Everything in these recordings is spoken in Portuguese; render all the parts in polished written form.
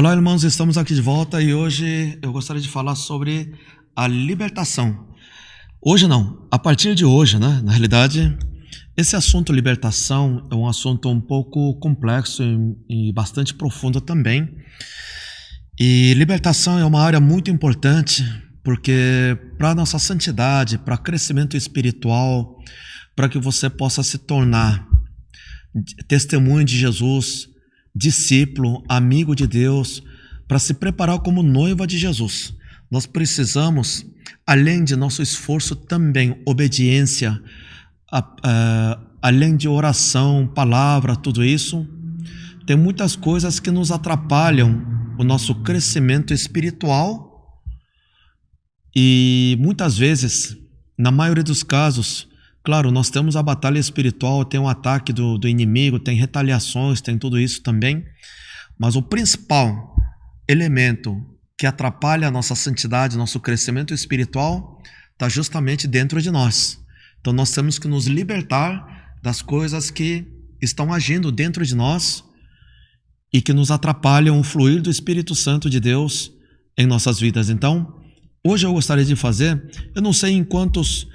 Olá, irmãos, estamos aqui de volta e hoje eu gostaria de falar sobre a libertação. Hoje não, a partir de hoje, né? Na realidade, esse assunto libertação é um assunto um pouco complexo e bastante profundo também. E libertação é uma área muito importante porque para a nossa santidade, para crescimento espiritual, para que você possa se tornar testemunho de Jesus, discípulo, amigo de Deus, para se preparar como noiva de Jesus. Nós precisamos, além de nosso esforço, também obediência, além de oração, palavra, tudo isso. Tem muitas coisas que nos atrapalham o nosso crescimento espiritual e muitas vezes, na maioria dos casos, claro, nós temos a batalha espiritual, tem o ataque do inimigo, tem retaliações, tem tudo isso também, mas o principal elemento que atrapalha a nossa santidade, nosso crescimento espiritual, está justamente dentro de nós. Então nós temos que nos libertar das coisas que estão agindo dentro de nós e que nos atrapalham o fluir do Espírito Santo de Deus em nossas vidas. Então, hoje eu gostaria de fazer, eu não sei em quantas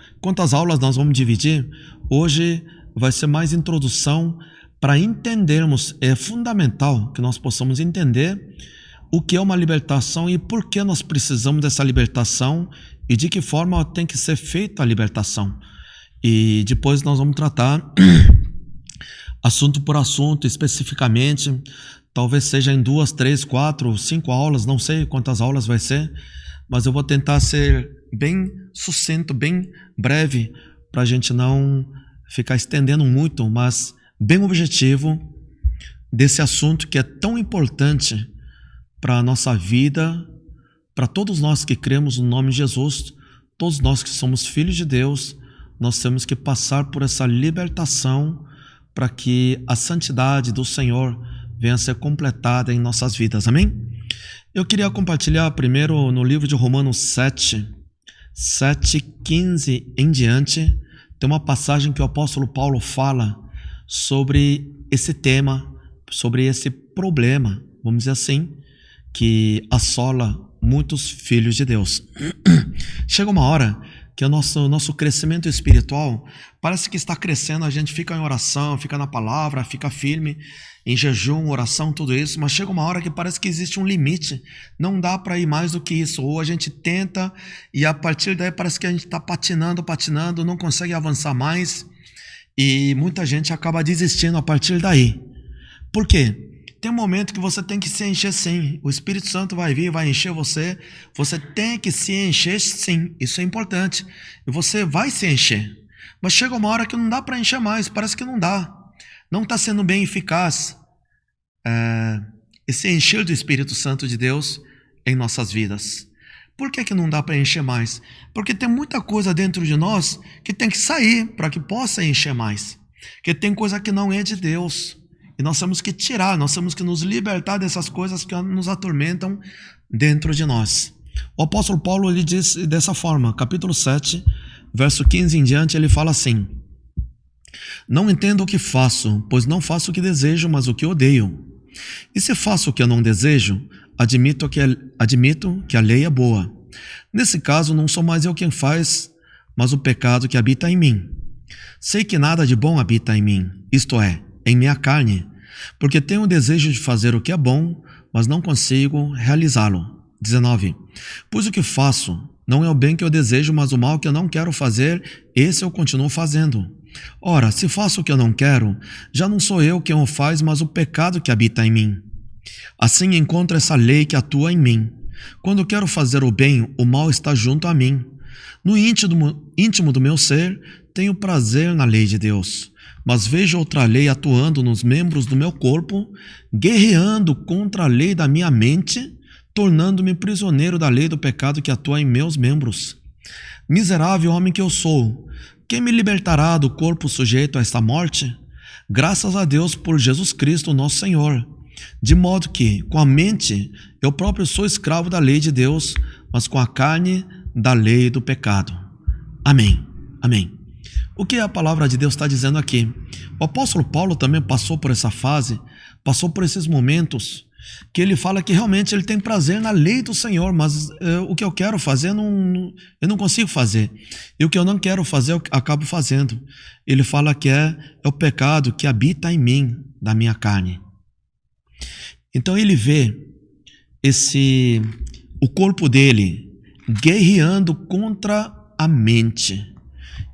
aulas nós vamos dividir. Hoje vai ser mais introdução para entendermos, é fundamental que nós possamos entender o que é uma libertação e por que nós precisamos dessa libertação e de que forma tem que ser feita a libertação. E depois nós vamos tratar assunto por assunto, especificamente, talvez seja em 2, 3, 4, 5 aulas, não sei quantas aulas vai ser, mas eu vou tentar ser bem sucinto, bem breve, para a gente não ficar estendendo muito, mas bem objetivo desse assunto que é tão importante para a nossa vida, para todos nós que cremos no nome de Jesus, todos nós que somos filhos de Deus, nós temos que passar por essa libertação para que a santidade do Senhor venha a ser completada em nossas vidas, amém? Eu queria compartilhar primeiro no livro de Romanos 7:15 em diante, tem uma passagem que o apóstolo Paulo fala sobre esse tema, sobre esse problema, vamos dizer assim, que assola muitos filhos de Deus. Chega uma hora que o nosso crescimento espiritual parece que está crescendo, a gente fica em oração, fica na palavra, fica firme, em jejum, oração, tudo isso, mas chega uma hora que parece que existe um limite, não dá para ir mais do que isso, ou a gente tenta e a partir daí parece que a gente está patinando, não consegue avançar mais e muita gente acaba desistindo a partir daí. Por quê? Tem um momento que você tem que se encher sim, o Espírito Santo vai vir, vai encher você tem que se encher sim, isso é importante, e você vai se encher, mas chega uma hora que não dá para encher mais, parece que não dá, não está sendo bem eficaz esse encher do Espírito Santo de Deus em nossas vidas. Por que não dá para encher mais? Porque tem muita coisa dentro de nós que tem que sair para que possa encher mais, porque tem coisa que não é de Deus, e nós temos que tirar, nós temos que nos libertar dessas coisas que nos atormentam dentro de nós. O apóstolo Paulo ele diz dessa forma, capítulo 7, verso 15 em diante, ele fala assim: não entendo o que faço, pois não faço o que desejo, mas o que odeio. E se faço o que eu não desejo, admito que a lei é boa. Nesse caso, não sou mais eu quem faz, mas o pecado que habita em mim. Sei que nada de bom habita em mim, isto é, em minha carne, porque tenho o desejo de fazer o que é bom, mas não consigo realizá-lo. 19. Pois o que faço não é o bem que eu desejo, mas o mal que eu não quero fazer, esse eu continuo fazendo. Ora, se faço o que eu não quero, já não sou eu quem o faz, mas o pecado que habita em mim. Assim encontro essa lei que atua em mim. Quando quero fazer o bem, o mal está junto a mim. No íntimo do meu ser, tenho prazer na lei de Deus. Mas vejo outra lei atuando nos membros do meu corpo, guerreando contra a lei da minha mente, tornando-me prisioneiro da lei do pecado que atua em meus membros. Miserável homem que eu sou, quem me libertará do corpo sujeito a esta morte? Graças a Deus por Jesus Cristo, nosso Senhor. De modo que, com a mente, eu próprio sou escravo da lei de Deus, mas com a carne, da lei do pecado. Amém. Amém. O que a palavra de Deus está dizendo aqui? O apóstolo Paulo também passou por essa fase, passou por esses momentos que ele fala que realmente ele tem prazer na lei do Senhor, mas o que eu quero fazer eu não consigo fazer. E o que eu não quero fazer eu acabo fazendo. Ele fala que é o pecado que habita em mim, da minha carne. Então ele vê o corpo dele guerreando contra a mente.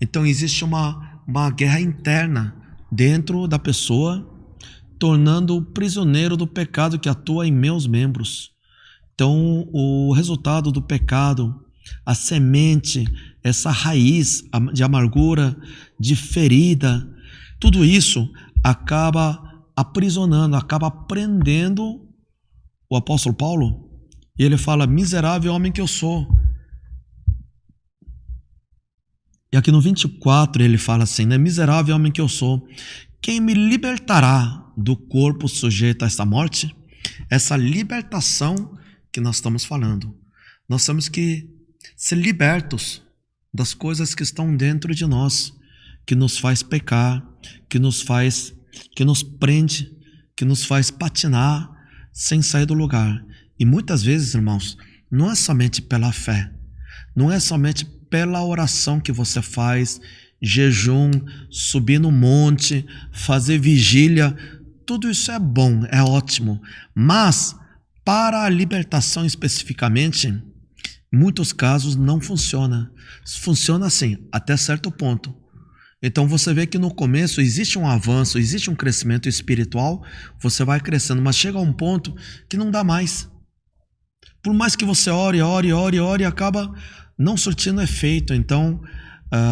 Então existe uma guerra interna dentro da pessoa, tornando-o prisioneiro do pecado que atua em meus membros. Então, o resultado do pecado, a semente, essa raiz de amargura, de ferida, tudo isso acaba aprisionando, acaba prendendo o apóstolo Paulo. E ele fala: miserável homem que eu sou. E aqui no 24 ele fala assim, né? Miserável homem que eu sou, quem me libertará do corpo sujeito a esta morte? Essa libertação que nós estamos falando. Nós temos que ser libertos das coisas que estão dentro de nós, que nos faz pecar, que nos prende, que nos faz patinar sem sair do lugar. E muitas vezes, irmãos, não é somente pela fé, não é somente pela oração que você faz, jejum, subir no monte, fazer vigília, tudo isso é bom, é ótimo, mas para a libertação especificamente, em muitos casos não funciona. Funciona assim, até certo ponto. Então você vê que no começo existe um avanço, existe um crescimento espiritual, você vai crescendo, mas chega a um ponto que não dá mais. Por mais que você ore, acaba não surtindo efeito. Então,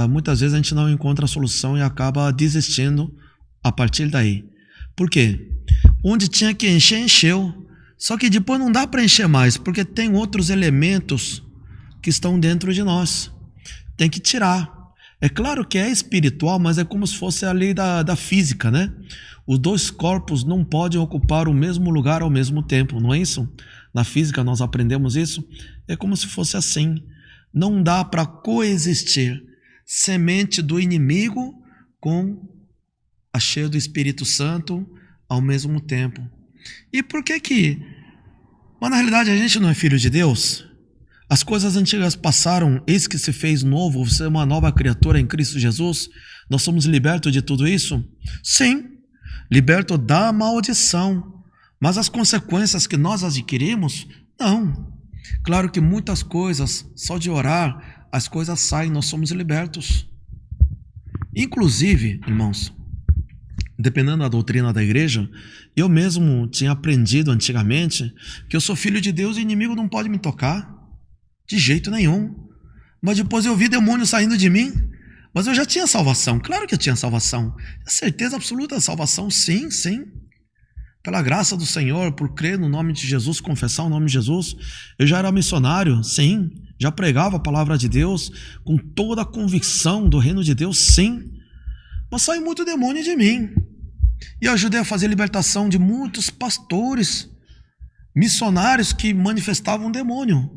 muitas vezes a gente não encontra a solução e acaba desistindo a partir daí. Por quê? Onde tinha que encher, encheu. Só que depois não dá para encher mais, porque tem outros elementos que estão dentro de nós. Tem que tirar. É claro que é espiritual, mas é como se fosse a lei da física, né? Os dois corpos não podem ocupar o mesmo lugar ao mesmo tempo, não é isso? Na física nós aprendemos isso. É como se fosse assim. Não dá para coexistir semente do inimigo com a cheia do Espírito Santo ao mesmo tempo. E por que mas na realidade a gente não é filho de Deus? As coisas antigas passaram, eis que se fez novo, você é uma nova criatura em Cristo Jesus. Nós somos libertos de tudo isso? Sim, liberto da maldição. Mas as consequências que nós adquirimos, não. Claro que muitas coisas, só de orar, as coisas saem, nós somos libertos. Inclusive, irmãos, dependendo da doutrina da igreja, eu mesmo tinha aprendido antigamente que eu sou filho de Deus e o inimigo não pode me tocar, de jeito nenhum. Mas depois eu vi demônio saindo de mim, mas eu já tinha salvação, claro que eu tinha salvação, certeza absoluta da salvação, sim. Pela graça do Senhor, por crer no nome de Jesus, confessar o nome de Jesus, eu já era missionário, sim, já pregava a palavra de Deus com toda a convicção do reino de Deus, sim, mas saiu muito demônio de mim. E eu ajudei a fazer a libertação de muitos pastores, missionários que manifestavam demônio.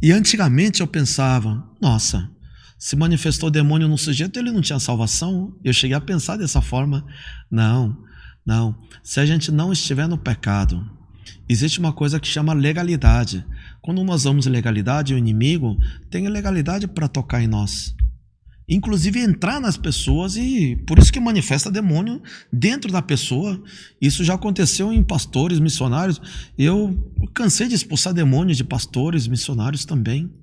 E antigamente eu pensava, nossa, se manifestou demônio no sujeito, ele não tinha salvação? Eu cheguei a pensar dessa forma. Não. Se a gente não estiver no pecado, existe uma coisa que chama legalidade. Quando nós damos legalidade, o inimigo tem legalidade para tocar em nós. Inclusive entrar nas pessoas, e por isso que manifesta demônio dentro da pessoa. Isso já aconteceu em pastores, missionários. Eu cansei de expulsar demônios de pastores, missionários também.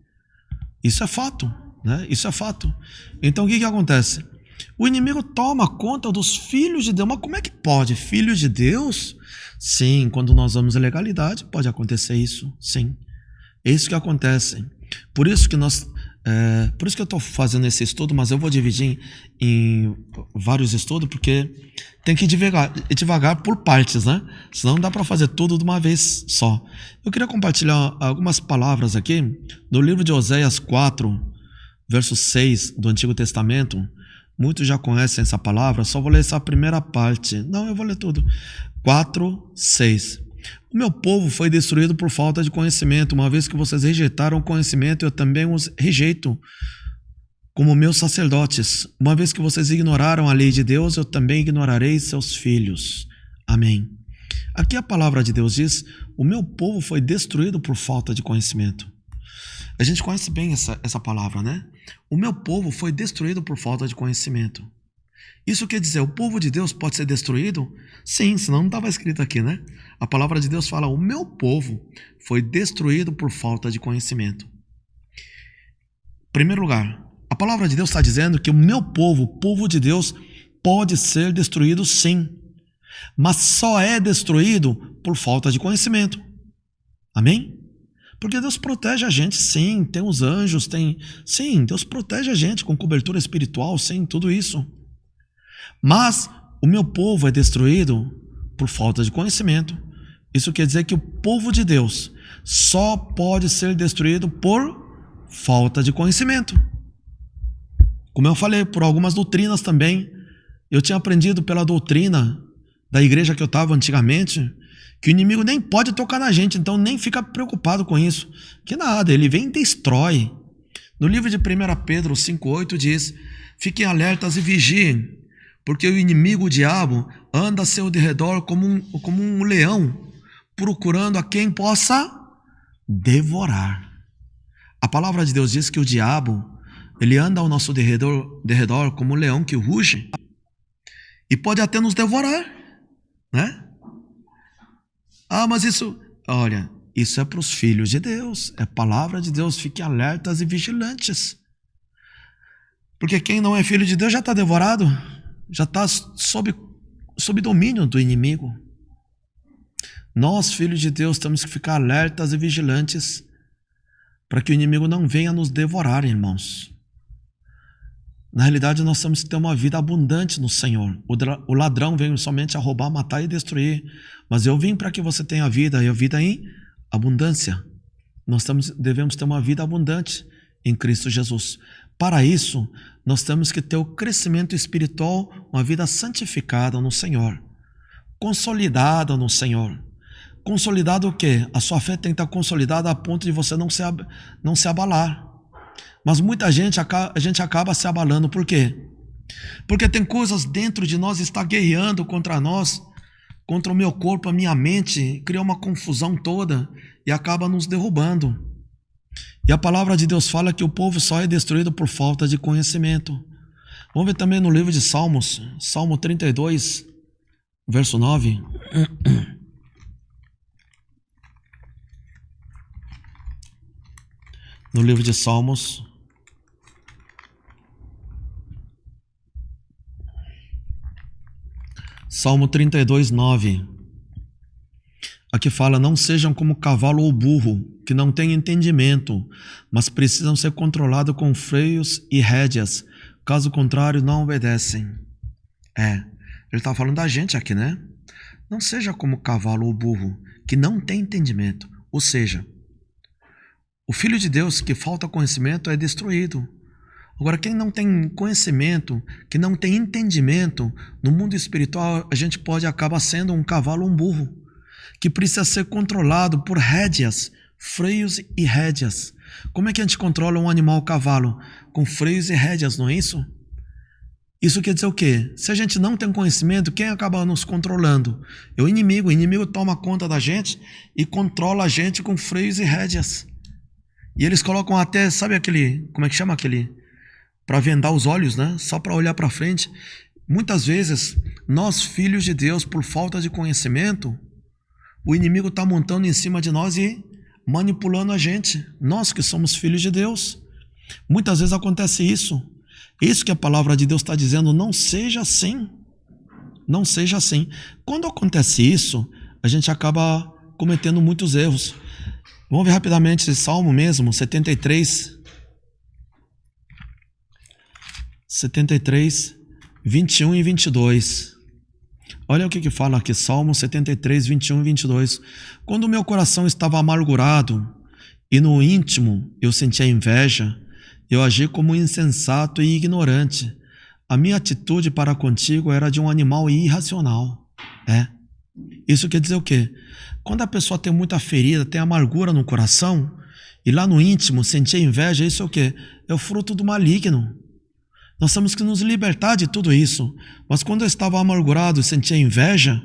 Isso é fato, né? Isso é fato. Então o que acontece? O inimigo toma conta dos filhos de Deus. Mas como é que pode? Filhos de Deus? Sim, quando nós damos legalidade, pode acontecer isso, sim. É isso que acontece. Por isso que eu estou fazendo esse estudo, mas eu vou dividir em vários estudos, porque tem que ir devagar por partes, né? Senão não dá para fazer tudo de uma vez só. Eu queria compartilhar algumas palavras aqui do livro de Oséias 4, verso 6 do Antigo Testamento. Muitos já conhecem essa palavra, só vou ler essa primeira parte. Não, eu vou ler tudo. 4, 6. O meu povo foi destruído por falta de conhecimento. Uma vez que vocês rejeitaram o conhecimento, eu também os rejeito como meus sacerdotes. Uma vez que vocês ignoraram a lei de Deus, eu também ignorarei seus filhos. Amém. Aqui a palavra de Deus diz: o meu povo foi destruído por falta de conhecimento. A gente conhece bem essa palavra, né? O meu povo foi destruído por falta de conhecimento. Isso quer dizer, o povo de Deus pode ser destruído? Sim, senão não estava escrito aqui, né? A palavra de Deus fala: o meu povo foi destruído por falta de conhecimento. Em primeiro lugar, a palavra de Deus está dizendo que o meu povo, o povo de Deus, pode ser destruído sim, mas só é destruído por falta de conhecimento. Amém? Porque Deus protege a gente, sim, tem os anjos, sim, Deus protege a gente com cobertura espiritual, sim, tudo isso. Mas o meu povo é destruído por falta de conhecimento. Isso quer dizer que o povo de Deus só pode ser destruído por falta de conhecimento. Como eu falei, por algumas doutrinas também. Eu tinha aprendido pela doutrina da igreja que eu estava antigamente, que o inimigo nem pode tocar na gente, então nem fica preocupado com isso. Que nada, ele vem e destrói. No livro de 1 Pedro 5,8 diz: fiquem alertas e vigiem, porque o inimigo, o diabo, anda a seu derredor como um leão, procurando a quem possa devorar. A palavra de Deus diz que o diabo, ele anda ao nosso derredor como um leão que ruge e pode até nos devorar, né? Ah, mas olha, isso é para os filhos de Deus, é palavra de Deus, fiquem alertas e vigilantes. Porque quem não é filho de Deus já está devorado, já está sob domínio do inimigo. Nós, filhos de Deus, temos que ficar alertas e vigilantes para que o inimigo não venha nos devorar, irmãos. Na realidade, nós temos que ter uma vida abundante no Senhor. O ladrão veio somente a roubar, matar e destruir. Mas eu vim para que você tenha vida, e a vida em abundância. Nós devemos ter uma vida abundante em Cristo Jesus. Para isso, nós temos que ter o crescimento espiritual, uma vida santificada no Senhor. Consolidada no Senhor. Consolidado o quê? A sua fé tem que estar consolidada a ponto de você não se abalar. Mas muita gente, a gente acaba se abalando. Por quê? Porque tem coisas dentro de nós que está guerreando contra nós, contra o meu corpo, a minha mente, cria uma confusão toda e acaba nos derrubando. E a palavra de Deus fala que o povo só é destruído por falta de conhecimento. Vamos ver também no livro de Salmos, Salmo 32, verso 9. No livro de Salmos, Salmo 32, 9. Aqui fala: não sejam como cavalo ou burro, que não têm entendimento, mas precisam ser controlados com freios e rédeas, caso contrário não obedecem. Ele está falando da gente aqui, né? Não seja como cavalo ou burro, que não tem entendimento. Ou seja, o filho de Deus que falta conhecimento é destruído. Agora, quem não tem conhecimento, que não tem entendimento, no mundo espiritual a gente pode acabar sendo um cavalo ou um burro, que precisa ser controlado por rédeas, freios e rédeas. Como é que a gente controla um animal cavalo? Com freios e rédeas, não é isso? Isso quer dizer o quê? Se a gente não tem conhecimento, quem acaba nos controlando? É o inimigo. O inimigo toma conta da gente e controla a gente com freios e rédeas. E eles colocam até, sabe aquele, como é que chama aquele? Para vendar os olhos, né? Só para olhar para frente. Muitas vezes, nós, filhos de Deus, por falta de conhecimento, o inimigo está montando em cima de nós e manipulando a gente. Nós que somos filhos de Deus. Muitas vezes acontece isso. Isso que a palavra de Deus está dizendo: não seja assim. Não seja assim. Quando acontece isso, a gente acaba cometendo muitos erros. Vamos ver rapidamente esse salmo mesmo, 73, 21 e 22. Olha o que fala aqui, Salmo 73, 21 e 22. Quando o meu coração estava amargurado e no íntimo eu sentia inveja, eu agi como insensato e ignorante. A minha atitude para contigo era de um animal irracional. Isso quer dizer o quê? Quando a pessoa tem muita ferida, tem amargura no coração, e lá no íntimo sentir inveja, isso é o quê? É o fruto do maligno. Nós temos que nos libertar de tudo isso. Mas quando eu estava amargurado e sentia inveja,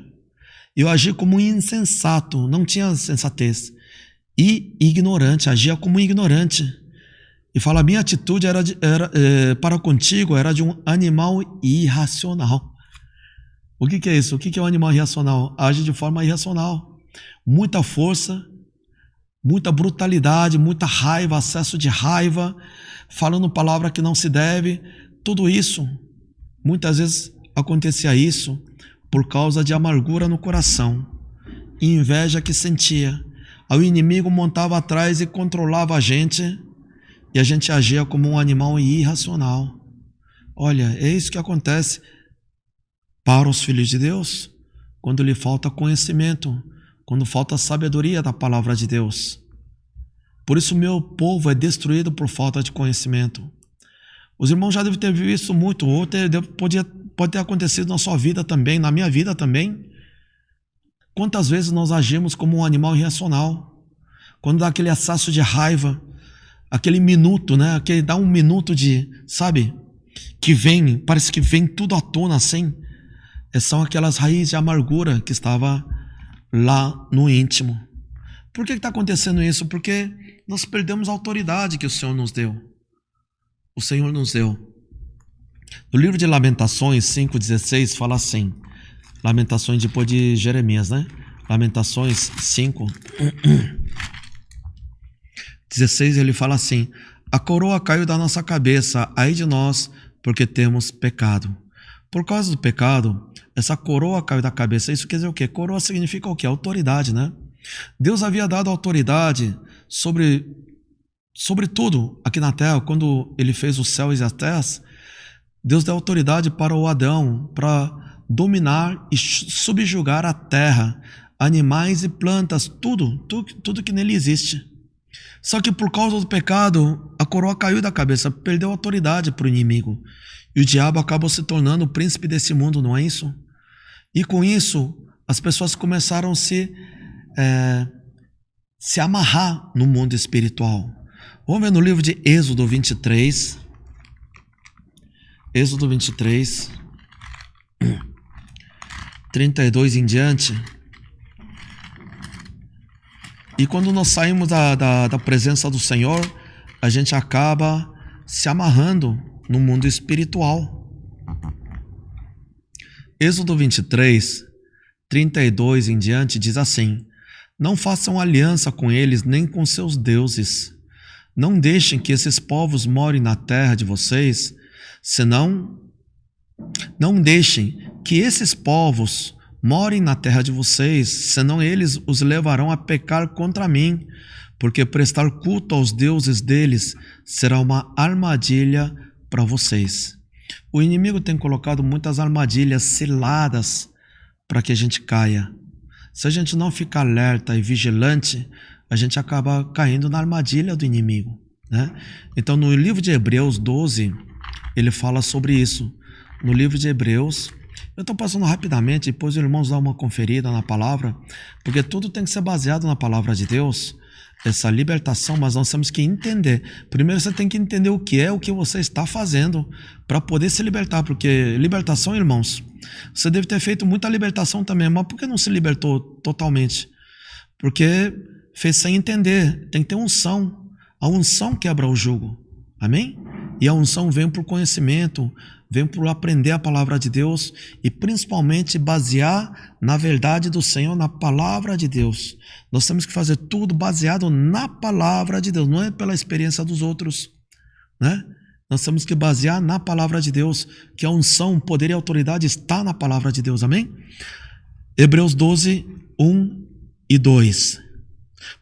Eu agi como um insensato, não tinha sensatez. E ignorante, agia como um ignorante. E fala, minha atitude para contigo era de um animal irracional. O que é isso? O que é um animal irracional? Age de forma irracional. Muita força, muita brutalidade, muita raiva, acesso de raiva, falando palavra que não se deve. Tudo isso, muitas vezes acontecia isso por causa de amargura no coração e inveja que sentia. Aí o inimigo montava atrás e controlava a gente, e a gente agia como um animal irracional. Olha, é isso que acontece para os filhos de Deus, quando lhe falta conhecimento, quando falta sabedoria da palavra de Deus. Por isso meu povo é destruído por falta de conhecimento. Os irmãos já devem ter visto isso muito, ou pode ter acontecido na sua vida também, na minha vida também. Quantas vezes nós agimos como um animal irracional? Quando dá aquele acesso de raiva, aquele minuto, né? Aquele dá um minuto de, sabe? Que vem, parece que vem tudo à tona assim. São aquelas raízes de amargura que estava lá no íntimo. Por que está acontecendo isso? Porque nós perdemos a autoridade que o Senhor nos deu. O Senhor nos deu. No livro de Lamentações 5,16 fala assim. Lamentações depois de Jeremias, né? Lamentações 5:16 ele fala assim: a coroa caiu da nossa cabeça, ai de nós, porque temos pecado. Por causa do pecado, essa coroa caiu da cabeça. Isso quer dizer o quê? Coroa significa o quê? Autoridade, né? Deus havia dado autoridade sobre tudo aqui na terra. Quando ele fez os céus e as terras, Deus deu autoridade para o Adão, para dominar e subjugar a terra, animais e plantas, tudo que nele existe. Só que por causa do pecado, a coroa caiu da cabeça, perdeu autoridade para o inimigo. E o diabo acabou se tornando o príncipe desse mundo, não é isso? E com isso, as pessoas começaram a se amarrar no mundo espiritual. Vamos ver no livro de Êxodo 23. Êxodo 23, 32 em diante. E quando nós saímos da presença do Senhor, a gente acaba se amarrando no mundo espiritual. Êxodo 23, 32 em diante diz assim: não façam aliança com eles nem com seus deuses. Não deixem que esses povos morem na terra de vocês, senão não deixem que esses povos morem na terra de vocês, senão eles os levarão a pecar contra mim, porque prestar culto aos deuses deles será uma armadilha para vocês. O inimigo tem colocado muitas armadilhas seladas para que a gente caia. Se a gente não ficar alerta e vigilante, a gente acaba caindo na armadilha do inimigo, né? Então, no livro de Hebreus 12, ele fala sobre isso. No livro de Hebreus, eu estou passando rapidamente, depois os irmãos dão uma conferida na palavra, porque tudo tem que ser baseado na palavra de Deus, essa libertação, mas nós temos que entender. Primeiro você tem que entender o que você está fazendo para poder se libertar, porque libertação, irmãos, você deve ter feito muita libertação também, mas por que não se libertou totalmente? Porque fez sem entender, tem que ter unção. A unção quebra o jugo, amém? E a unção vem por conhecimento, vem por aprender a palavra de Deus e principalmente basear na verdade do Senhor, na palavra de Deus. Nós temos que fazer tudo baseado na palavra de Deus, não é pela experiência dos outros, né? Nós temos que basear na palavra de Deus, que a unção, poder e autoridade está na palavra de Deus, amém? Hebreus 12, 1 e 2.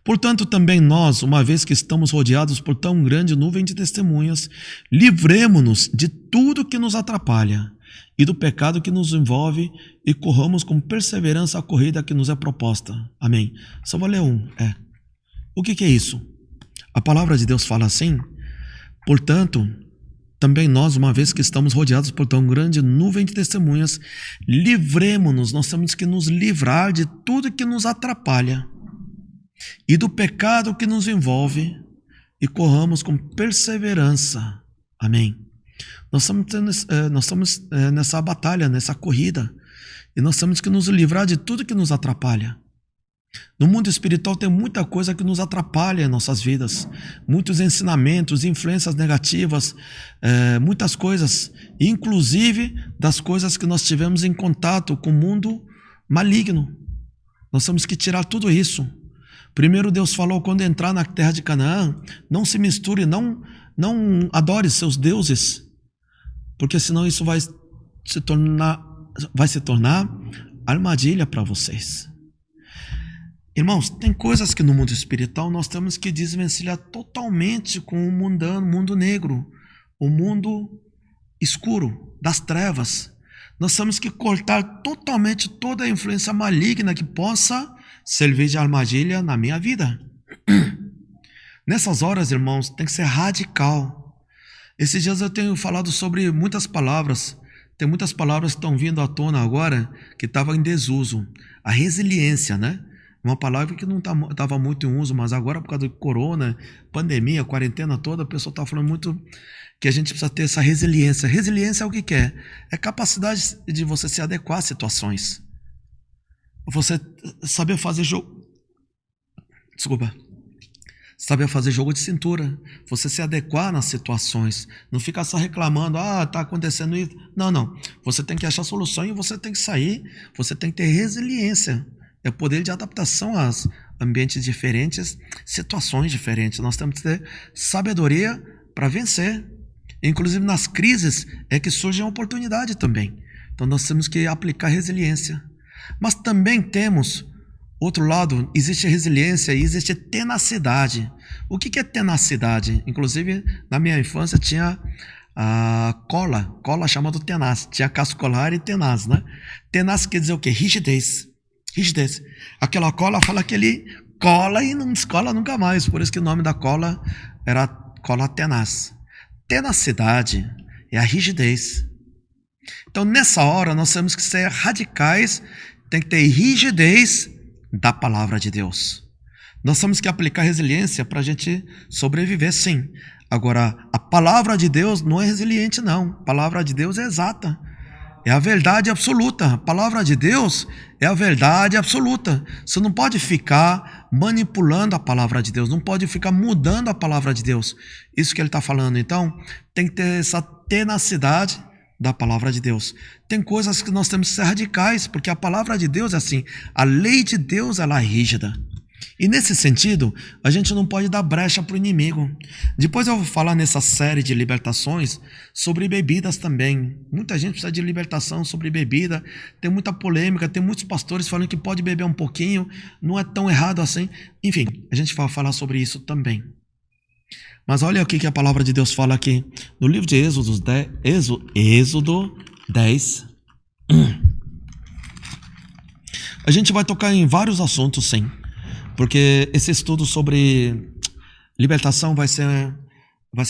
Portanto, também nós, uma vez que estamos rodeados por tão grande nuvem de testemunhas, livremo-nos de tudo que nos atrapalha e do pecado que nos envolve e corramos com perseverança a corrida que nos é proposta. Amém. Só vou ler um. O que é isso? A palavra de Deus fala assim: portanto, também nós, uma vez que estamos rodeados por tão grande nuvem de testemunhas, livremo-nos, nós temos que nos livrar de tudo que nos atrapalha e do pecado que nos envolve e corramos com perseverança. Amém. Nós estamos nessa batalha, nessa corrida, E nós temos que nos livrar de tudo que nos atrapalha. No mundo espiritual tem muita coisa que nos atrapalha em nossas vidas. Muitos ensinamentos, influências negativas, muitas coisas. Inclusive das coisas que nós tivemos em contato com o mundo maligno. Nós temos que tirar tudo isso. Primeiro Deus falou, quando entrar na terra de Canaã, não se misture, não adore seus deuses. Porque senão isso vai se tornar armadilha para vocês. Irmãos, tem coisas que no mundo espiritual nós temos que desvencilhar totalmente com o mundano, o mundo negro, o mundo escuro, das trevas. Nós temos que cortar totalmente toda a influência maligna que possa servir de armadilha na minha vida. Nessas horas, irmãos, tem que ser radical. Esses dias eu tenho falado sobre muitas palavras. Tem muitas palavras que estão vindo à tona agora que estavam em desuso. A resiliência, né? Uma palavra que não estava muito em uso, mas agora por causa do corona, pandemia, quarentena toda, a pessoa está falando muito que a gente precisa ter essa resiliência. Resiliência é o que é? É capacidade de você se adequar às situações. Você saber fazer saber fazer jogo de cintura. Você se adequar nas situações. Não ficar só reclamando, está acontecendo isso. Não. Você tem que achar solução e você tem que sair. Você tem que ter resiliência. É o poder de adaptação a ambientes diferentes, situações diferentes. Nós temos que ter sabedoria para vencer. Inclusive nas crises é que surge a oportunidade também. Então nós temos que aplicar resiliência. Mas também temos, outro lado, existe resiliência e existe tenacidade. O que é tenacidade? Inclusive na minha infância tinha a cola chamada tenaz. Tinha cascolar e tenaz, né? Tenaz quer dizer o quê? Rigidez. Aquela cola fala que ele cola e não descola nunca mais. Por isso que o nome da cola era cola tenaz. Tenacidade é a rigidez. Então nessa hora nós temos que ser radicais, tem que ter rigidez da palavra de Deus. Nós temos que aplicar resiliência para a gente sobreviver, sim. Agora, a palavra de Deus não é resiliente, não. A palavra de Deus é exata. É a verdade absoluta. A palavra de Deus é a verdade absoluta. Você não pode ficar manipulando a palavra de Deus. Não pode ficar mudando a palavra de Deus. Isso que ele está falando. Então, tem que ter essa tenacidade da palavra de Deus. Tem coisas que nós temos que ser radicais, porque a palavra de Deus é assim. A lei de Deus, ela é rígida. E nesse sentido, a gente não pode dar brecha para o inimigo. Depois eu vou falar nessa série de libertações sobre bebidas também. Muita gente precisa de libertação sobre bebida. Tem muita polêmica, tem muitos pastores falando que pode beber um pouquinho. Não é tão errado assim. Enfim, a gente vai falar sobre isso também. Mas olha o que a palavra de Deus fala aqui. No livro de Êxodo 10. A gente vai tocar em vários assuntos, sim. Porque esse estudo sobre libertação vai ser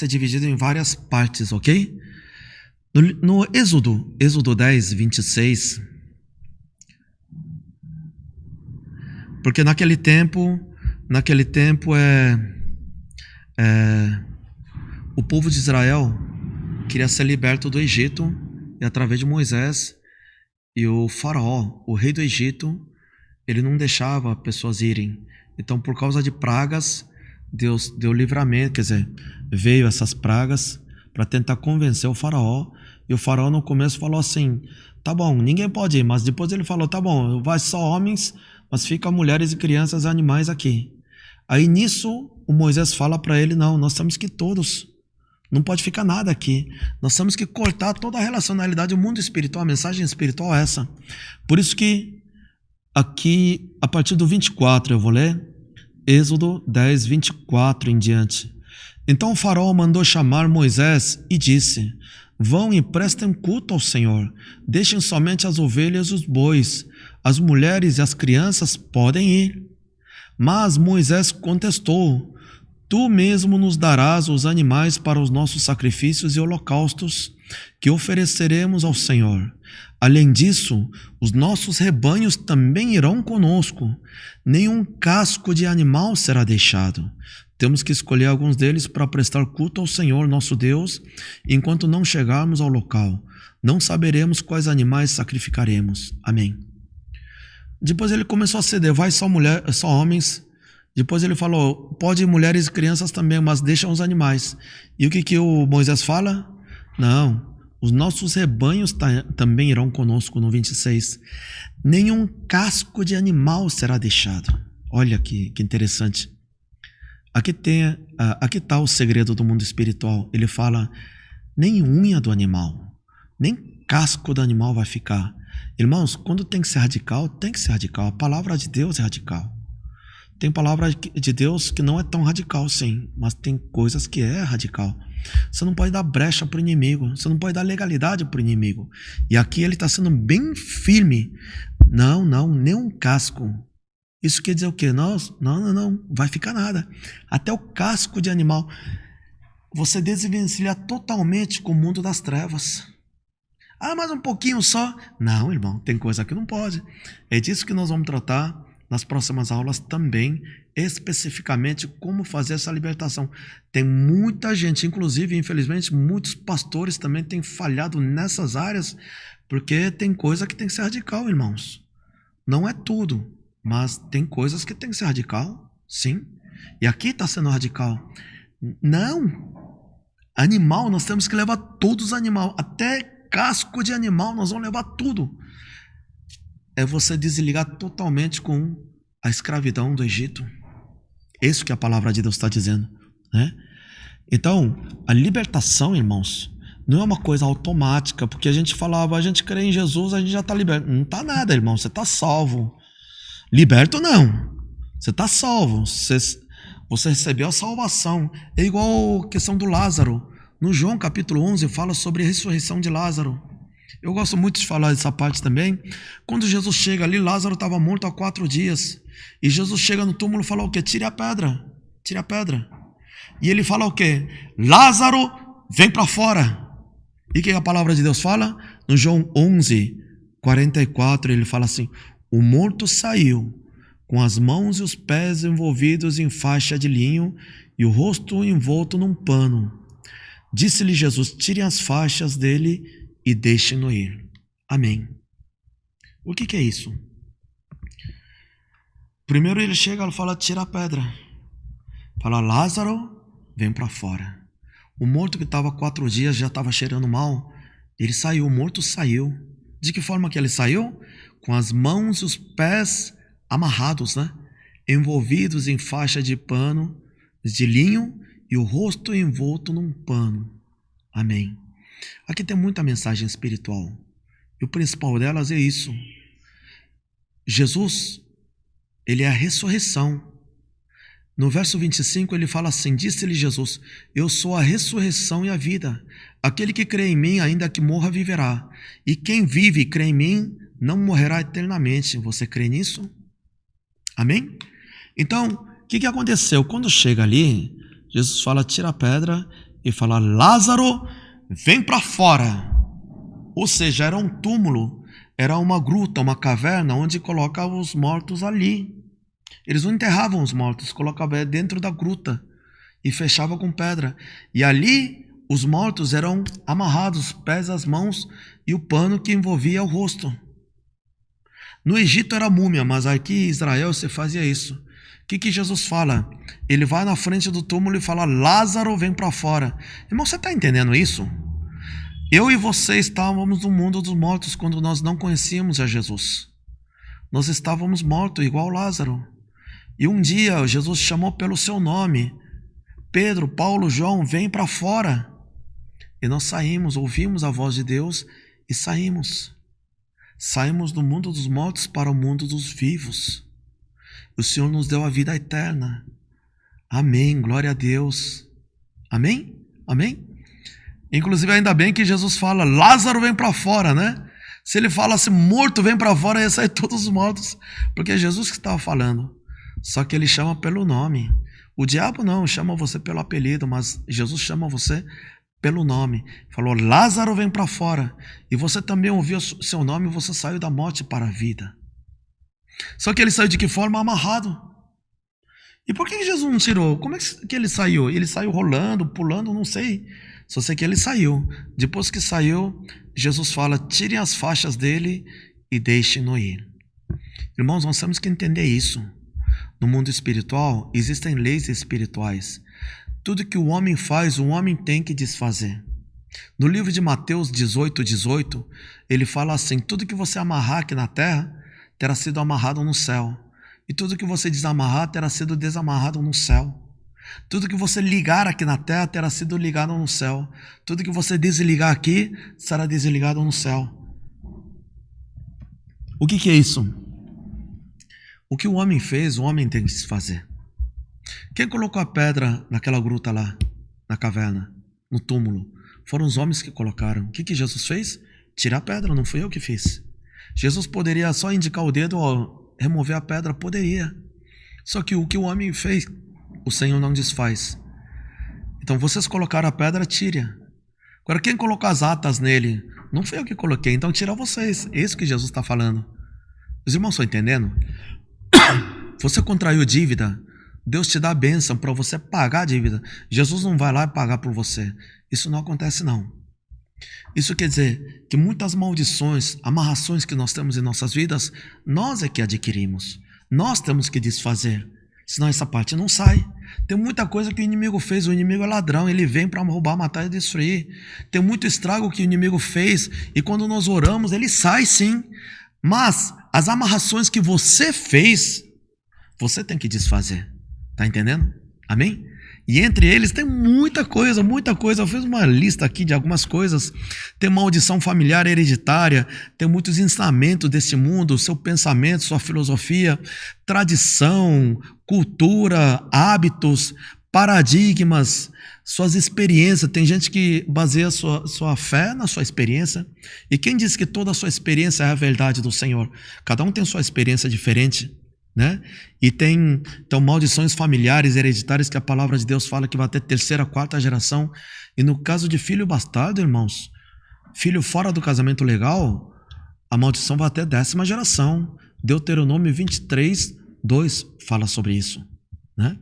dividido em várias partes, ok? No Êxodo 10, 26, porque naquele tempo o povo de Israel queria ser liberto do Egito, e através de Moisés, e o faraó, o rei do Egito, ele não deixava pessoas irem. Então, por causa de pragas, Deus deu livramento, quer dizer, veio essas pragas para tentar convencer o faraó. E o faraó no começo falou assim, tá bom, ninguém pode ir. Mas depois ele falou, tá bom, vai só homens, mas fica mulheres e crianças e animais aqui. Aí nisso, o Moisés fala para ele, não, nós temos que ir todos. Não pode ficar nada aqui. Nós temos que cortar toda a relacionalidade, o mundo espiritual, a mensagem espiritual é essa. Por isso que aqui, a partir do 24, eu vou ler, Êxodo 10, 24 em diante. Então o faraó mandou chamar Moisés e disse, vão e prestem culto ao Senhor, deixem somente as ovelhas e os bois, as mulheres e as crianças podem ir. Mas Moisés contestou, tu mesmo nos darás os animais para os nossos sacrifícios e holocaustos que ofereceremos ao Senhor. Além disso, os nossos rebanhos também irão conosco. Nenhum casco de animal será deixado. Temos que escolher alguns deles para prestar culto ao Senhor, nosso Deus, enquanto não chegarmos ao local. Não saberemos quais animais sacrificaremos. Amém. Depois ele começou a ceder, vai só homens. Depois ele falou, pode mulheres e crianças também, mas deixam os animais. E o que o Moisés fala? Não, os nossos rebanhos também irão conosco, no 26. Nenhum casco de animal será deixado. Olha que interessante. Aqui está o segredo do mundo espiritual. Ele fala, nem unha do animal, nem casco do animal vai ficar. Irmãos, quando tem que ser radical, tem que ser radical. A palavra de Deus é radical. Tem palavra de Deus que não é tão radical, sim, mas tem coisas que é radical. Você não pode dar brecha para o inimigo, você não pode dar legalidade para o inimigo. E aqui ele está sendo bem firme. Não, nem um casco. Isso quer dizer o quê? Não, vai ficar nada. Até o casco de animal. Você desvencilha totalmente com o mundo das trevas. Ah, mas um pouquinho só. Não, irmão, tem coisa que não pode. É disso que nós vamos tratar nas próximas aulas também, especificamente como fazer essa libertação. Tem muita gente, inclusive, infelizmente, muitos pastores também têm falhado nessas áreas, porque tem coisa que tem que ser radical, irmãos. Não é tudo, mas tem coisas que tem que ser radical, sim. E aqui está sendo radical. Não. Animal, nós temos que levar todos os animais, até casco de animal, nós vamos levar tudo. É você desligar totalmente com a escravidão do Egito. Isso que a palavra de Deus está dizendo, né? Então, a libertação, irmãos, não é uma coisa automática, porque a gente falava, a gente crê em Jesus, a gente já está liberto. Não está nada, irmão, você está salvo. Liberto não, você está salvo, você recebeu a salvação. É igual a questão do Lázaro. No João capítulo 11 fala sobre a ressurreição de Lázaro. Eu gosto muito de falar dessa parte também. Quando Jesus chega ali, Lázaro estava morto há 4 dias. E Jesus chega no túmulo e fala o quê? Tire a pedra. Tire a pedra. E ele fala o quê? Lázaro, vem para fora. E o que a palavra de Deus fala? No João 11, 44, ele fala assim, o morto saiu, com as mãos e os pés envolvidos em faixa de linho e o rosto envolto num pano. Disse-lhe Jesus, tirem as faixas dele e deixem-no ir. Amém. O que é isso? Primeiro ele chega e fala, tira a pedra. Fala, Lázaro, vem para fora. O morto que estava 4 dias já estava cheirando mal. Ele saiu, o morto saiu. De que forma que ele saiu? Com as mãos e os pés amarrados, né? Envolvidos em faixa de pano, de linho, e o rosto envolto num pano. Amém. Aqui tem muita mensagem espiritual. E o principal delas é isso. Jesus, ele é a ressurreição. No verso 25 ele fala assim, disse-lhe Jesus, eu sou a ressurreição e a vida. Aquele que crê em mim, ainda que morra, viverá. E quem vive e crê em mim, não morrerá eternamente. Você crê nisso? Amém? Então, o que aconteceu? Quando chega ali, Jesus fala, tira a pedra e fala, Lázaro, vem para fora. Ou seja, era um túmulo, era uma gruta, uma caverna, onde colocavam os mortos ali. Eles não enterravam os mortos, colocavam dentro da gruta e fechavam com pedra. E ali os mortos eram amarrados, pés, as mãos e o pano que envolvia o rosto. No Egito era múmia, mas aqui em Israel você fazia isso. O que Jesus fala? Ele vai na frente do túmulo e fala, Lázaro, vem para fora. Irmão, você está entendendo isso? Eu e você estávamos no mundo dos mortos quando nós não conhecíamos a Jesus. Nós estávamos mortos, igual Lázaro. E um dia Jesus chamou pelo seu nome. Pedro, Paulo, João, vem para fora. E nós saímos, ouvimos a voz de Deus e saímos. Saímos do mundo dos mortos para o mundo dos vivos. O Senhor nos deu a vida eterna. Amém, glória a Deus. Amém? Amém? Inclusive ainda bem que Jesus fala, Lázaro vem para fora, né? Se ele falasse morto vem para fora, ia sair todos os mortos. Porque é Jesus que estava falando. Só que ele chama pelo nome. O diabo não, chama você pelo apelido, mas Jesus chama você pelo nome. Falou, Lázaro vem para fora. E você também ouviu seu nome e você saiu da morte para a vida. Só que ele saiu de que forma? Amarrado. E por que Jesus não tirou? Como é que ele saiu? Ele saiu rolando, pulando, não sei. Só sei que ele saiu. Depois que saiu, Jesus fala: tirem as faixas dele e deixem-no ir. Irmãos, nós temos que entender isso. No mundo espiritual, existem leis espirituais. Tudo que o homem faz, o homem tem que desfazer. No livro de Mateus 18:18, ele fala assim: tudo que você amarrar aqui na terra, terá sido amarrado no céu. E tudo que você desamarrar, terá sido desamarrado no céu. Tudo que você ligar aqui na terra, terá sido ligado no céu. Tudo que você desligar aqui, será desligado no céu. O que é isso? O que o homem fez, o homem tem que desfazer. Quem colocou a pedra naquela gruta lá, na caverna, no túmulo? Foram os homens que colocaram. O que Jesus fez? Tirar a pedra, não fui eu que fiz. Jesus poderia só indicar o dedo ou remover a pedra, poderia. Só que o que o homem fez, o Senhor não desfaz. Então vocês colocaram a pedra, tire. Agora quem colocou as atas nele? Não foi eu que coloquei, então tira vocês. É isso que Jesus está falando. Os irmãos estão entendendo? Você contraiu dívida, Deus te dá a bênção para você pagar a dívida. Jesus não vai lá e pagar por você. Isso não acontece não. Isso quer dizer que muitas maldições, amarrações que nós temos em nossas vidas, nós é que adquirimos. Nós temos que desfazer. Senão essa parte não sai. Tem muita coisa que o inimigo fez. O inimigo é ladrão, ele vem para roubar, matar e destruir. Tem muito estrago que o inimigo fez. E quando nós oramos, ele sai sim. Mas as amarrações que você fez, você tem que desfazer. Tá entendendo? Amém? E entre eles tem muita coisa, muita coisa. Eu fiz uma lista aqui de algumas coisas. Tem maldição familiar hereditária, tem muitos ensinamentos desse mundo, seu pensamento, sua filosofia, tradição, cultura, hábitos, paradigmas, suas experiências. Tem gente que baseia sua fé na sua experiência. E quem diz que toda a sua experiência é a verdade do Senhor? Cada um tem sua experiência diferente. Né? E tem então maldições familiares, hereditárias, que a palavra de Deus fala que vai até terceira, quarta geração. E no caso de filho bastardo, irmãos, filho fora do casamento legal, a maldição vai até 10ª geração. Deuteronômio 23:2 fala sobre isso, né?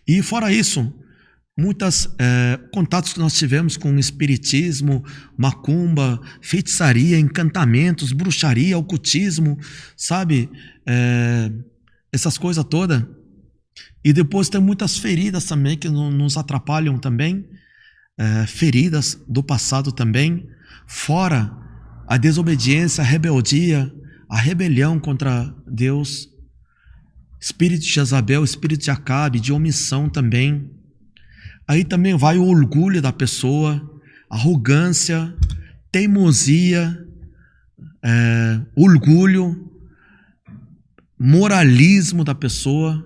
E fora isso, muitos contatos que nós tivemos com espiritismo, macumba, feitiçaria, encantamentos, bruxaria, ocultismo, sabe? Essas coisas todas. E depois tem muitas feridas também que nos atrapalham também. Feridas do passado também. Fora a desobediência, a rebeldia, a rebelião contra Deus. Espírito de Jezabel, espírito de Acabe, de omissão também. Aí também vai o orgulho da pessoa, arrogância, teimosia, orgulho, moralismo da pessoa,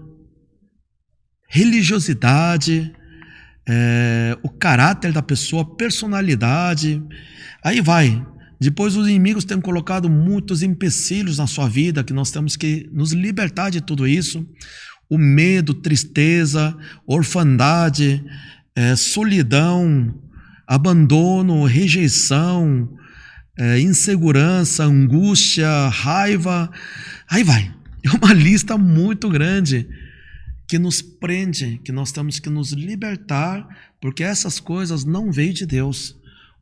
religiosidade, o caráter da pessoa, personalidade. Aí vai. Depois os inimigos têm colocado muitos empecilhos na sua vida, que nós temos que nos libertar de tudo isso. O medo, tristeza, orfandade, solidão, abandono, rejeição, insegurança, angústia, raiva. Aí vai. É uma lista muito grande que nos prende, que nós temos que nos libertar, porque essas coisas não veio de Deus.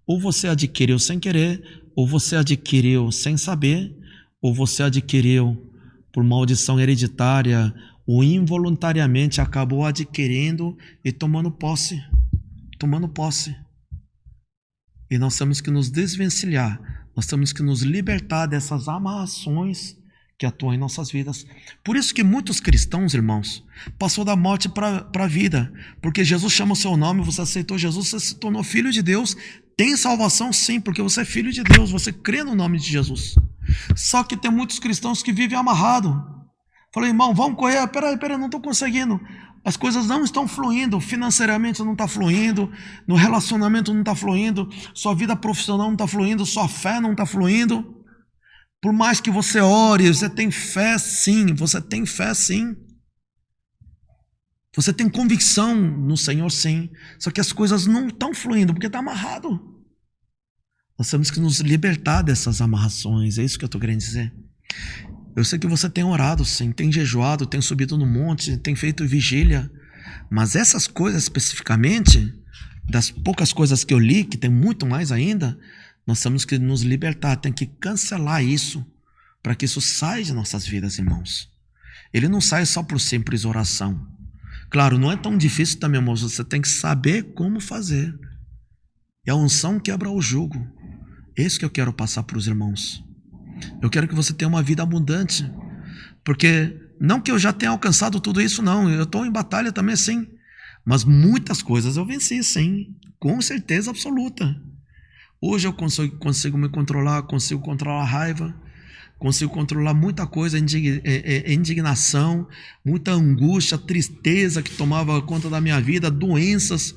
Ou você adquiriu sem querer, ou você adquiriu sem saber, ou você adquiriu por maldição hereditária, ou involuntariamente acabou adquirindo e tomando posse. E nós temos que nos desvencilhar, nós temos que nos libertar dessas amarrações que atuam em nossas vidas. Por isso que muitos cristãos, irmãos, passou da morte para a vida, porque Jesus chama o seu nome, você aceitou Jesus, você se tornou filho de Deus, tem salvação sim, porque você é filho de Deus, você crê no nome de Jesus. Só que tem muitos cristãos que vivem amarrados. Falei, irmão, vamos correr, peraí, não estou conseguindo. As coisas não estão fluindo, financeiramente não está fluindo, no relacionamento não está fluindo, sua vida profissional não está fluindo, sua fé não está fluindo. Por mais que você ore, você tem fé sim, você tem convicção no Senhor sim, só que as coisas não estão fluindo, porque está amarrado. Nós temos que nos libertar dessas amarrações, é isso que eu estou querendo dizer. Eu sei que você tem orado, sim, tem jejuado, tem subido no monte, tem feito vigília. Mas essas coisas especificamente, das poucas coisas que eu li, que tem muito mais ainda, nós temos que nos libertar, tem que cancelar isso, para que isso saia de nossas vidas, irmãos. Ele não sai só por simples oração. Claro, não é tão difícil também, irmãos, você tem que saber como fazer. E a unção quebra o jugo. Isso que eu quero passar para os irmãos. Eu quero que você tenha uma vida abundante, porque não que eu já tenha alcançado tudo isso, não. Eu estou em batalha também, sim. Mas muitas coisas eu venci, sim. Com certeza absoluta. Hoje eu consigo me controlar, consigo controlar a raiva, consigo controlar muita coisa, indignação, muita angústia, tristeza que tomava conta da minha vida, doenças.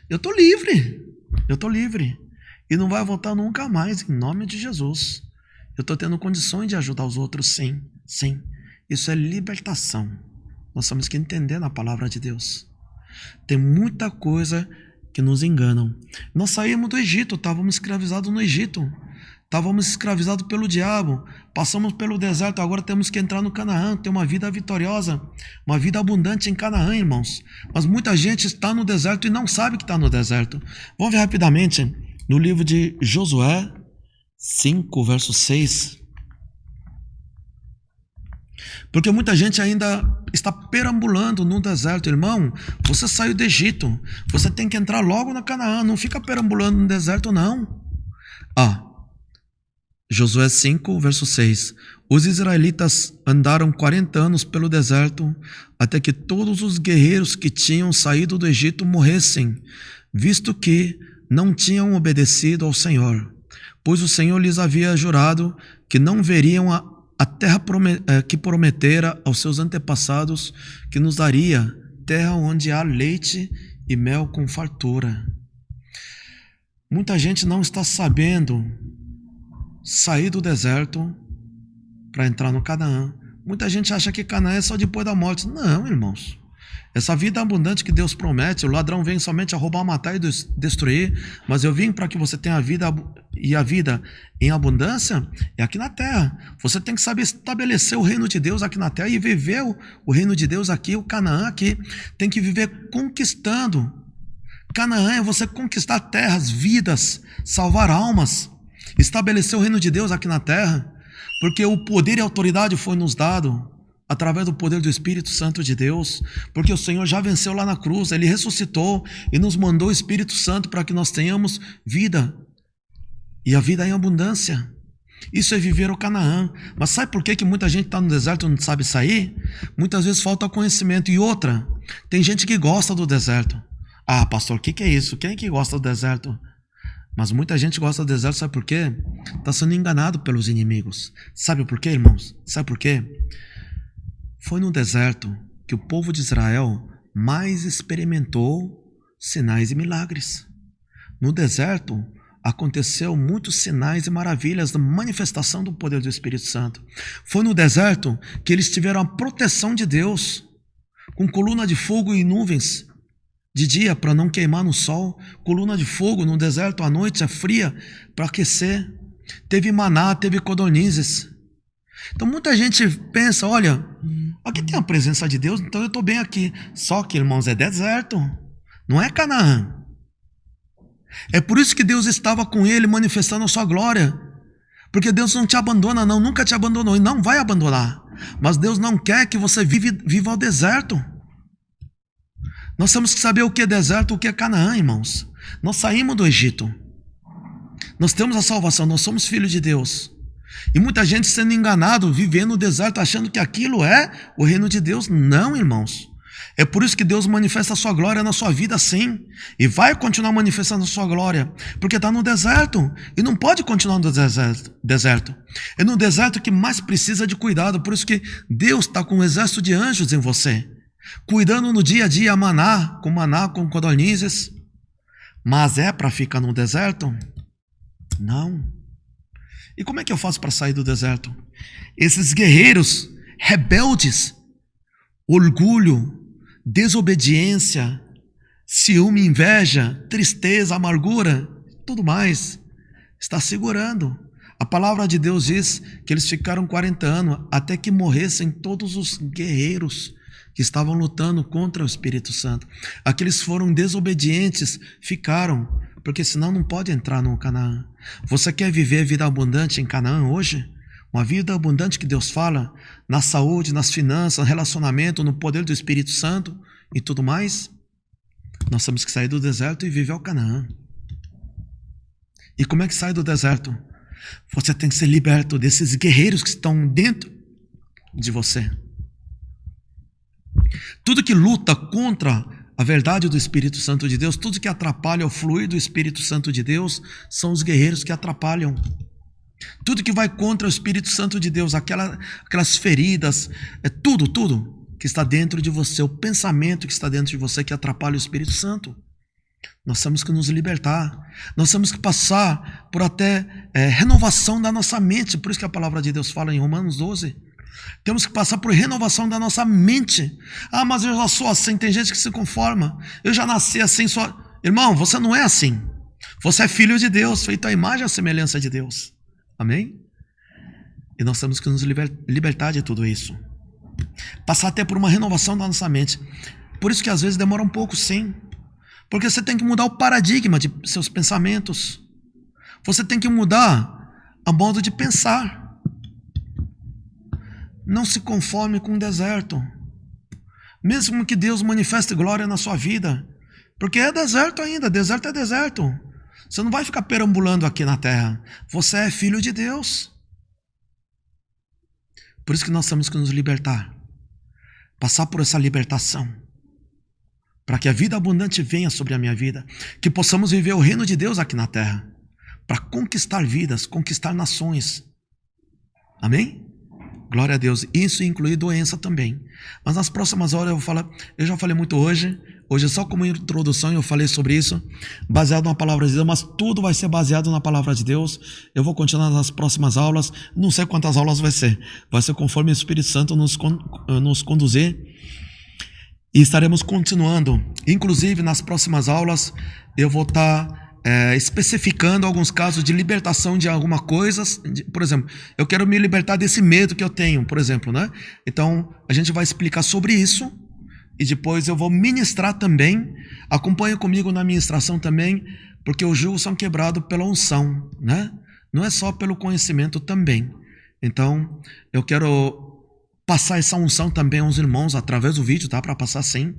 Eu estou livre. Eu estou livre. E não vai voltar nunca mais, em nome de Jesus. Eu estou tendo condições de ajudar os outros, sim. Sim. Isso é libertação. Nós temos que entender na palavra de Deus. Tem muita coisa que nos enganam. Nós saímos do Egito, estávamos escravizados no Egito. Estávamos escravizados pelo diabo. Passamos pelo deserto, agora temos que entrar no Canaã, ter uma vida vitoriosa, uma vida abundante em Canaã, irmãos. Mas muita gente está no deserto e não sabe que está no deserto. Vamos ver rapidamente no livro de Josué 5, verso 6. Porque muita gente ainda está perambulando no deserto. Irmão, você saiu do Egito, você tem que entrar logo na Canaã, não fica perambulando no deserto, não. Josué 5, verso 6. Os israelitas andaram 40 anos pelo deserto, até que todos os guerreiros que tinham saído do Egito morressem, visto que não tinham obedecido ao Senhor. Pois o Senhor lhes havia jurado que não veriam a terra que prometera aos seus antepassados, que nos daria terra onde há leite e mel com fartura. Muita gente não está sabendo sair do deserto para entrar no Canaã. Muita gente acha que Canaã é só depois da morte. Não, irmãos. Essa vida abundante que Deus promete, o ladrão vem somente a roubar, matar e destruir, mas eu vim para que você tenha a vida, e a vida em abundância é aqui na terra. Você tem que saber estabelecer o reino de Deus aqui na terra e viver o reino de Deus aqui, o Canaã aqui. Tem que viver conquistando. Canaã é você conquistar terras, vidas, salvar almas, estabelecer o reino de Deus aqui na terra, porque o poder e a autoridade foi nos dado através do poder do Espírito Santo de Deus, porque o Senhor já venceu lá na cruz, Ele ressuscitou e nos mandou o Espírito Santo para que nós tenhamos vida, e a vida em abundância. Isso é viver o Canaã. Mas sabe por que muita gente está no deserto e não sabe sair? Muitas vezes falta conhecimento. E outra, tem gente que gosta do deserto. Ah, pastor, o que é isso? Quem é que gosta do deserto? Mas muita gente gosta do deserto, sabe por quê? Está sendo enganado pelos inimigos. Sabe por quê, irmãos? Sabe por quê? Foi no deserto que o povo de Israel mais experimentou sinais e milagres. No deserto aconteceu muitos sinais e maravilhas da manifestação do poder do Espírito Santo. Foi no deserto que eles tiveram a proteção de Deus, com coluna de fogo e nuvens de dia para não queimar no sol, coluna de fogo no deserto à noite, é fria para aquecer. Teve maná, teve codornizes. Então muita gente pensa, olha, aqui tem a presença de Deus, então eu estou bem aqui. Só que, irmãos, é deserto, não é Canaã. É por isso que Deus estava com ele manifestando a sua glória. Porque Deus não te abandona, não, nunca te abandonou e não vai abandonar. Mas Deus não quer que você viva ao deserto. Nós temos que saber o que é deserto, o que é Canaã, irmãos. Nós saímos do Egito. Nós temos a salvação, nós somos filhos de Deus. E muita gente sendo enganado, vivendo no deserto, achando que aquilo é o reino de Deus. Não, irmãos. É por isso que Deus manifesta a sua glória na sua vida, sim. E vai continuar manifestando a sua glória. Porque está no deserto. E não pode continuar no deserto. É no deserto que mais precisa de cuidado. Por isso que Deus está com um exército de anjos em você, cuidando no dia a dia maná, com codornizes. Mas é para ficar no deserto? Não. E como é que eu faço para sair do deserto? Esses guerreiros rebeldes, orgulho, desobediência, ciúme, inveja, tristeza, amargura, tudo mais, está segurando. A palavra de Deus diz que eles ficaram 40 anos até que morressem todos os guerreiros que estavam lutando contra o Espírito Santo. Aqueles foram desobedientes, ficaram, porque senão não pode entrar no Canaã. Você quer viver vida abundante em Canaã hoje? Uma vida abundante que Deus fala, na saúde, nas finanças, no relacionamento, no poder do Espírito Santo e tudo mais? Nós temos que sair do deserto e viver o Canaã. E como é que sai do deserto? Você tem que ser liberto desses guerreiros que estão dentro de você. Tudo que luta contra a verdade do Espírito Santo de Deus, tudo que atrapalha o fluir do Espírito Santo de Deus, são os guerreiros que atrapalham. Tudo que vai contra o Espírito Santo de Deus, aquelas feridas, tudo que está dentro de você, o pensamento que está dentro de você que atrapalha o Espírito Santo. Nós temos que nos libertar, nós temos que passar por até renovação da nossa mente, por isso que a palavra de Deus fala em Romanos 12, temos que passar por renovação da nossa mente. Ah, mas eu já sou assim, tem gente que se conforma, eu já nasci assim, só. Irmão, você não é assim, você é filho de Deus, feito à imagem e à semelhança de Deus, amém? E nós temos que nos libertar de tudo isso, passar até por uma renovação da nossa mente, por isso que às vezes demora um pouco, sim. Porque você tem que mudar o paradigma de seus pensamentos. Você tem que mudar a modo de pensar. Não se conforme com o deserto. Mesmo que Deus manifeste glória na sua vida. Porque é deserto ainda, deserto é deserto. Você não vai ficar perambulando aqui na terra. Você é filho de Deus. Por isso que nós temos que nos libertar. Passar por essa libertação. Para que a vida abundante venha sobre a minha vida, que possamos viver o reino de Deus aqui na terra, para conquistar vidas, conquistar nações, amém? Glória a Deus, isso inclui doença também, mas nas próximas horas eu já falei muito hoje é só como introdução eu falei sobre isso, baseado na palavra de Deus, mas tudo vai ser baseado na palavra de Deus. Eu vou continuar nas próximas aulas, não sei quantas aulas vai ser conforme o Espírito Santo nos conduzir. E estaremos continuando, inclusive nas próximas aulas eu vou estar especificando alguns casos de libertação de alguma coisa, por exemplo, eu quero me libertar desse medo que eu tenho, por exemplo, né? Então a gente vai explicar sobre isso e depois eu vou ministrar também, acompanhe comigo na ministração também, porque os julgos são quebrados pela unção, né? Não é só pelo conhecimento também. Então eu quero passar essa unção também aos irmãos através do vídeo, tá? Para passar sim,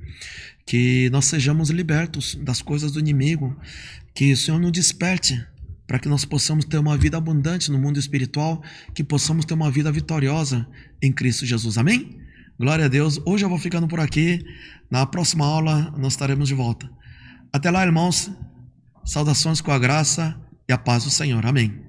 que nós sejamos libertos das coisas do inimigo, que o Senhor nos desperte, para que nós possamos ter uma vida abundante no mundo espiritual, que possamos ter uma vida vitoriosa em Cristo Jesus, amém? Glória a Deus, hoje eu vou ficando por aqui, na próxima aula nós estaremos de volta. Até lá, irmãos, saudações com a graça e a paz do Senhor, amém.